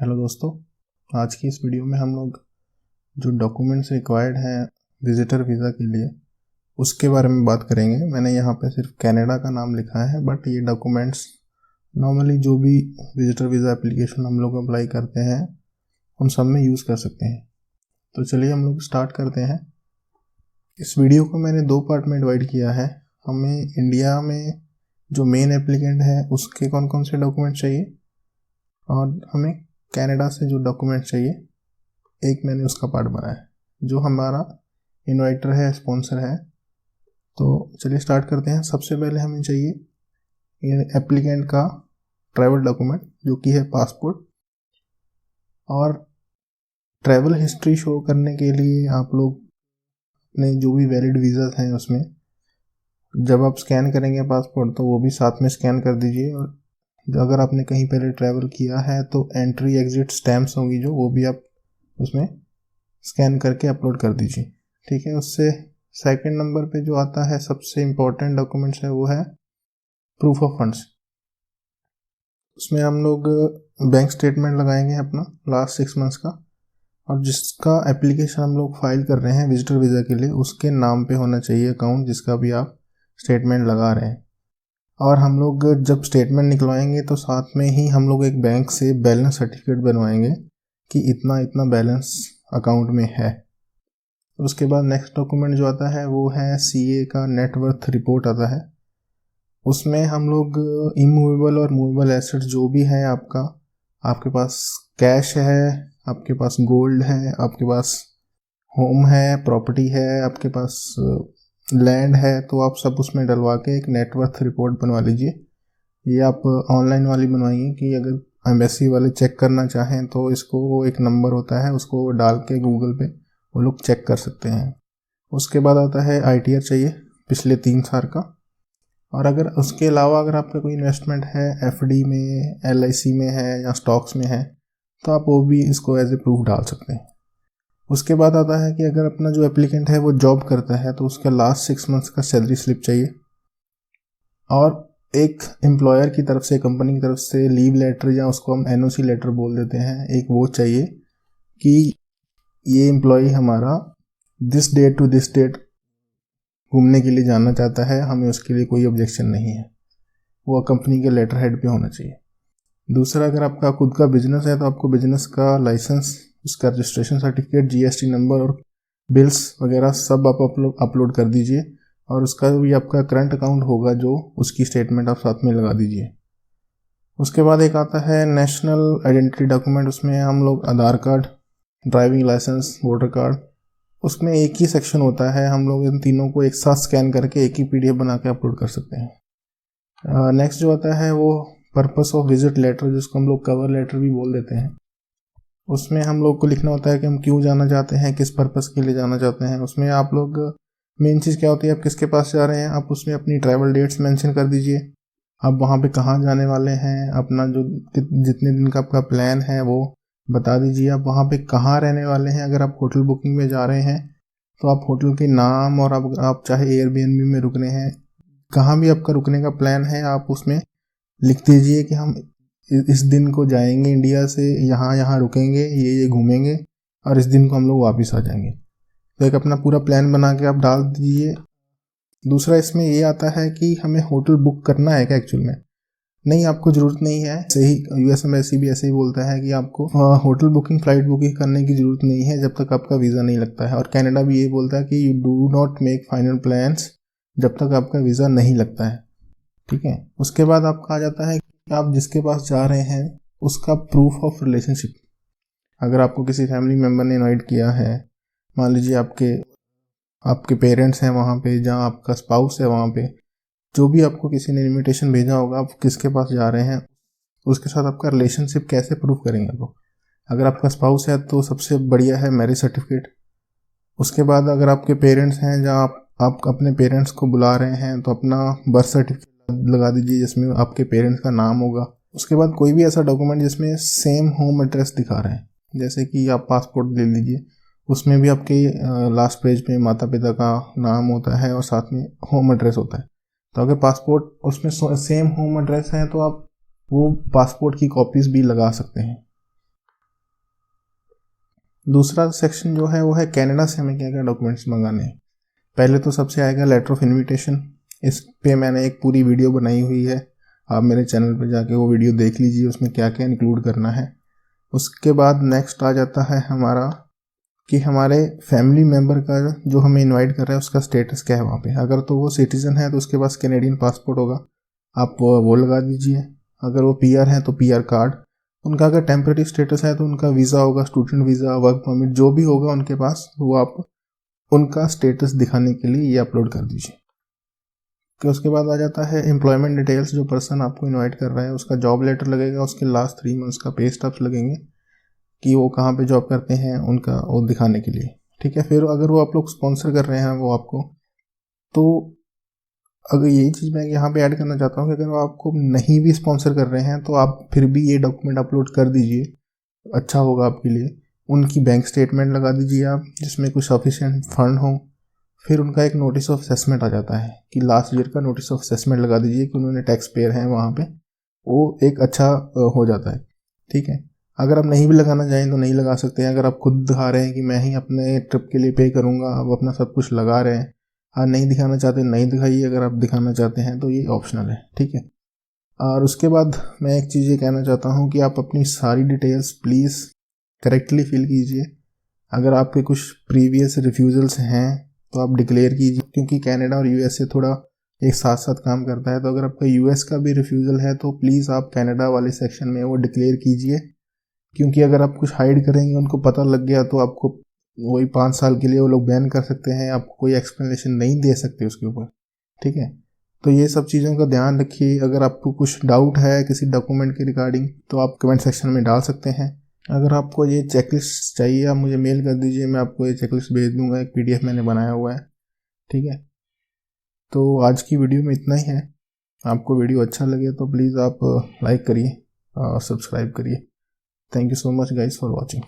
Hello दोस्तों, आज की इस वीडियो में हम लोग जो डॉक्यूमेंट्स रिक्वायर्ड हैं विजिटर वीज़ा के लिए उसके बारे में बात करेंगे। मैंने यहाँ पे सिर्फ कनाडा का नाम लिखा है, बट ये डॉक्यूमेंट्स नॉर्मली जो भी विजिटर वीज़ा एप्लीकेशन हम लोग अप्लाई करते हैं उन सब में यूज़ कर सकते हैं। तो चलिए हम लोग स्टार्ट करते हैं। इस वीडियो को मैंने दो पार्ट में डिवाइड किया है। हमें इंडिया में जो मेन एप्लीकेंट है उसके कौन कौन से डॉक्यूमेंट चाहिए और हमें कनाडा से जो डॉक्यूमेंट चाहिए, एक मैंने उसका पार्ट बनाया है। जो हमारा इन्वाइटर है, स्पॉन्सर है। तो चलिए स्टार्ट करते हैं। सबसे पहले हमें चाहिए एप्लीकेंट का ट्रैवल डॉक्यूमेंट, जो कि है पासपोर्ट। और ट्रैवल हिस्ट्री शो करने के लिए आप लोग अपने जो भी वैलिड वीज़ा हैं उसमें जब आप स्कैन करेंगे पासपोर्ट तो वो भी साथ में स्कैन कर दीजिए। और अगर आपने कहीं पहले ट्रैवल किया है तो एंट्री एग्जिट स्टैम्प्स होंगी जो, वो भी आप उसमें स्कैन करके अपलोड कर दीजिए। ठीक है। उससे सेकंड नंबर पे जो आता है सबसे इम्पोर्टेंट डॉक्यूमेंट्स है वो है प्रूफ ऑफ फंड्स। उसमें हम लोग बैंक स्टेटमेंट लगाएंगे अपना लास्ट 6 मंथ्स का, और जिसका एप्लीकेशन हम लोग फाइल कर रहे हैं विजिटर वीज़ा के लिए उसके नाम पे होना चाहिए अकाउंट जिसका भी आप स्टेटमेंट लगा रहे हैं। और हम लोग जब स्टेटमेंट निकलवाएंगे तो साथ में ही हम लोग एक बैंक से बैलेंस सर्टिफिकेट बनवाएंगे कि इतना इतना बैलेंस अकाउंट में है। उसके बाद नेक्स्ट डॉक्यूमेंट जो आता है वो है सीए का नेटवर्थ रिपोर्ट आता है। उसमें हम लोग इमूवेबल और मूवेबल एसेट्स जो भी है आपके पास कैश है, आपके पास गोल्ड है, आपके पास होम है, प्रॉपर्टी है, आपके पास लैंड है, तो आप सब उसमें डलवा के एक नेटवर्थ रिपोर्ट बनवा लीजिए। ये आप ऑनलाइन वाली बनवाइए कि अगर एम्बेसी वाले चेक करना चाहें तो इसको एक नंबर होता है, उसको डाल के गूगल पे वो लोग चेक कर सकते हैं। उसके बाद आता है आईटीआर चाहिए पिछले 3 साल का। और अगर उसके अलावा अगर आपका कोई इन्वेस्टमेंट है एफडी में, एलआईसी में है या स्टॉक्स में है तो आप वो भी इसको एज ए प्रूफ डाल सकते हैं। उसके बाद आता है कि अगर अपना जो एप्लीकेंट है वो जॉब करता है तो उसका लास्ट 6 मंथ्स का सैलरी स्लिप चाहिए। और एक एम्प्लॉयर की तरफ से, कंपनी की तरफ से लीव लेटर या उसको हम एनओसी लेटर बोल देते हैं, एक वो चाहिए कि ये एम्प्लॉय हमारा this date to this date घूमने के लिए जाना चाहता है, हमें उसके लिए कोई ऑब्जेक्शन नहीं है। वो कंपनी के लेटर हेड पे होना चाहिए। दूसरा, अगर आपका खुद का बिजनेस है तो आपको बिजनेस का लाइसेंस, उसका रजिस्ट्रेशन सर्टिफिकेट, जीएसटी नंबर और बिल्स वगैरह सब आप अपलोड कर दीजिए। और उसका भी आपका करंट अकाउंट होगा जो, उसकी स्टेटमेंट आप साथ में लगा दीजिए। उसके बाद एक आता है नेशनल आइडेंटिटी डॉक्यूमेंट। उसमें हम लोग Aadhaar card, driving licence, voter card, उसमें एक ही सेक्शन होता है। हम लोग इन तीनों को एक साथ स्कैन करके एक ही पीडीएफ बना के अपलोड कर सकते हैं। नेक्स्ट जो आता है वो पर्पस ऑफ विजिट लेटर, जिसको हम लोग कवर लेटर भी बोल देते हैं। उसमें हम लोग को लिखना होता है कि हम क्यों जाना चाहते हैं, किस पर्पस के लिए जाना चाहते हैं। उसमें आप लोग मेन चीज़ क्या होती है, आप किसके पास जा रहे हैं, आप उसमें अपनी ट्रैवल डेट्स मेंशन कर दीजिए। आप वहाँ पे कहाँ जाने वाले हैं, अपना जो जितने दिन का आपका प्लान है वो बता दीजिए। आप वहाँ पे कहाँ रहने वाले हैं। अगर आप होटल बुकिंग में जा रहे हैं तो आप होटल के नाम, और आप चाहे एयरबीएनबी में रुक रहे हैं, कहाँ भी आपका रुकने का प्लान है आप उसमें लिख दीजिए कि हम इस दिन को जाएंगे इंडिया से, यहाँ यहाँ रुकेंगे, ये घूमेंगे, और इस दिन को हम लोग वापस आ जाएंगे। तो एक अपना पूरा प्लान बना के आप डाल दीजिए। दूसरा इसमें ये आता है कि हमें होटल बुक करना है क्या एक्चुअल में। नहीं, आपको ज़रूरत नहीं है। सही, यूएस एम्बेसी भी ऐसे ही बोलता है कि आपको होटल बुकिंग, फ्लाइट बुकिंग करने की ज़रूरत नहीं है जब तक आपका वीज़ा नहीं लगता है। और कनाडा भी ये बोलता है कि you do not make final plans जब तक आपका वीज़ा नहीं लगता है। ठीक है। उसके बाद आपका आ जाता है कि आप जिसके पास जा रहे हैं उसका प्रूफ ऑफ रिलेशनशिप। अगर आपको किसी फैमिली मेम्बर ने इनवाइट किया है, मान लीजिए आपके पेरेंट्स हैं वहाँ पे, जहाँ आपका स्पाउस है वहाँ पे, जो भी आपको किसी ने इनविटेशन भेजा होगा, आप किसके पास जा रहे हैं उसके साथ आपका रिलेशनशिप कैसे प्रूफ करेंगे वो। अगर आपका स्पाउस है तो सबसे बढ़िया है मैरिज सर्टिफिकेट। उसके बाद अगर आपके पेरेंट्स हैं, जहाँ आप अपने पेरेंट्स को बुला रहे हैं, तो अपना बर्थ सर्टिफिकेट लगा दीजिए जिसमें आपके पेरेंट्स का नाम होगा। उसके बाद कोई भी ऐसा डॉक्यूमेंट जिसमें सेम होम एड्रेस दिखा रहे हैं, जैसे कि आप पासपोर्ट ले लीजिए, उसमें भी आपके लास्ट पेज पे माता पिता का नाम होता है और साथ में होम एड्रेस होता है। तो अगर पासपोर्ट उसमें सेम होम एड्रेस है तो आप वो पासपोर्ट की कॉपीज़ भी लगा सकते हैं। दूसरा सेक्शन जो है वो है कनाडा से हमें क्या क्या डॉक्यूमेंट्स मंगाने हैं। पहले तो सबसे आएगा लेटर ऑफ इन्विटेशन। इस पे मैंने एक पूरी वीडियो बनाई हुई है, आप मेरे चैनल पे जाके वो वीडियो देख लीजिए, उसमें क्या क्या इंक्लूड करना है। उसके बाद नेक्स्ट आ जाता है हमारा कि हमारे फैमिली मेम्बर का जो हमें इनवाइट कर रहा है उसका स्टेटस क्या है वहाँ पे। अगर तो वो सिटीज़न है तो उसके पास कैनेडियन पासपोर्ट होगा, आप वो लगा दीजिए। अगर वो पीआर है तो पीआर कार्ड। उनका अगर टेम्परेरी स्टेटस है तो उनका वीज़ा होगा, स्टूडेंट वीज़ा, वर्क परमिट, जो भी होगा उनके पास, वो आप उनका स्टेटस दिखाने के लिए ये अपलोड कर दीजिए। कि उसके बाद आ जाता है एम्प्लॉयमेंट डिटेल्स। जो पर्सन आपको इनवाइट कर रहा है उसका जॉब लेटर लगेगा, उसके लास्ट 3 मंथ्स का पे स्टब्स लगेंगे कि वो कहाँ पे जॉब करते हैं, उनका वो दिखाने के लिए। ठीक है, फिर अगर वो आप लोग स्पॉन्सर कर रहे हैं वो आपको, तो अगर यही चीज़ मैं यहाँ पे ऐड करना चाहता हूँ कि अगर वो आपको नहीं भी स्पॉन्सर कर रहे हैं तो आप फिर भी ये डॉक्यूमेंट अपलोड कर दीजिए, अच्छा होगा आपके लिए। उनकी बैंक स्टेटमेंट लगा दीजिए आप, जिसमें कुछ सफिशिएंट फंड हो। फिर उनका एक नोटिस ऑफ असेसमेंट आ जाता है कि लास्ट ईयर का नोटिस ऑफ असेसमेंट लगा दीजिए कि उन्होंने टैक्स पेयर हैं वहाँ पे, वो एक अच्छा हो जाता है। ठीक है, अगर आप नहीं भी लगाना चाहें तो नहीं लगा सकते हैं। अगर आप खुद दिखा रहे हैं कि मैं ही अपने ट्रिप के लिए पे करूँगा, आप अपना सब कुछ लगा रहे हैं, हाँ नहीं दिखाना चाहते नहीं दिखाइए, अगर आप दिखाना चाहते हैं तो ये ऑप्शनल है। ठीक है, और उसके बाद मैं एक चीज़ ये कहना चाहता हूँ कि आप अपनी सारी डिटेल्स प्लीज़ करेक्टली फिल कीजिए। अगर आपके कुछ प्रीवियस रिफ्यूज़ल्स हैं तो आप डिक्लेयर कीजिए, क्योंकि कनाडा और यूएस से थोड़ा एक साथ साथ काम करता है। तो अगर आपका यूएस का भी रिफ्यूज़ल है तो प्लीज़ आप कनाडा वाले सेक्शन में वो डिक्लेयर कीजिए, क्योंकि अगर आप कुछ हाइड करेंगे, उनको पता लग गया तो आपको वही 5 साल के लिए वो लोग बैन कर सकते हैं, आपको कोई एक्सप्लेनेशन नहीं दे सकते उसके ऊपर। ठीक है, तो ये सब चीज़ों का ध्यान रखिए। अगर आपको कुछ डाउट है किसी डॉक्यूमेंट के रिगार्डिंग तो आप कमेंट सेक्शन में डाल सकते हैं। अगर आपको ये चेकलिस्ट चाहिए आप मुझे मेल कर दीजिए, मैं आपको ये चेकलिस्ट भेज दूंगा, एक पीडीएफ मैंने बनाया हुआ है। ठीक है, तो आज की वीडियो में इतना ही है। आपको वीडियो अच्छा लगे तो प्लीज़ आप लाइक करिए और सब्सक्राइब करिए। Thank you so much guys for watching.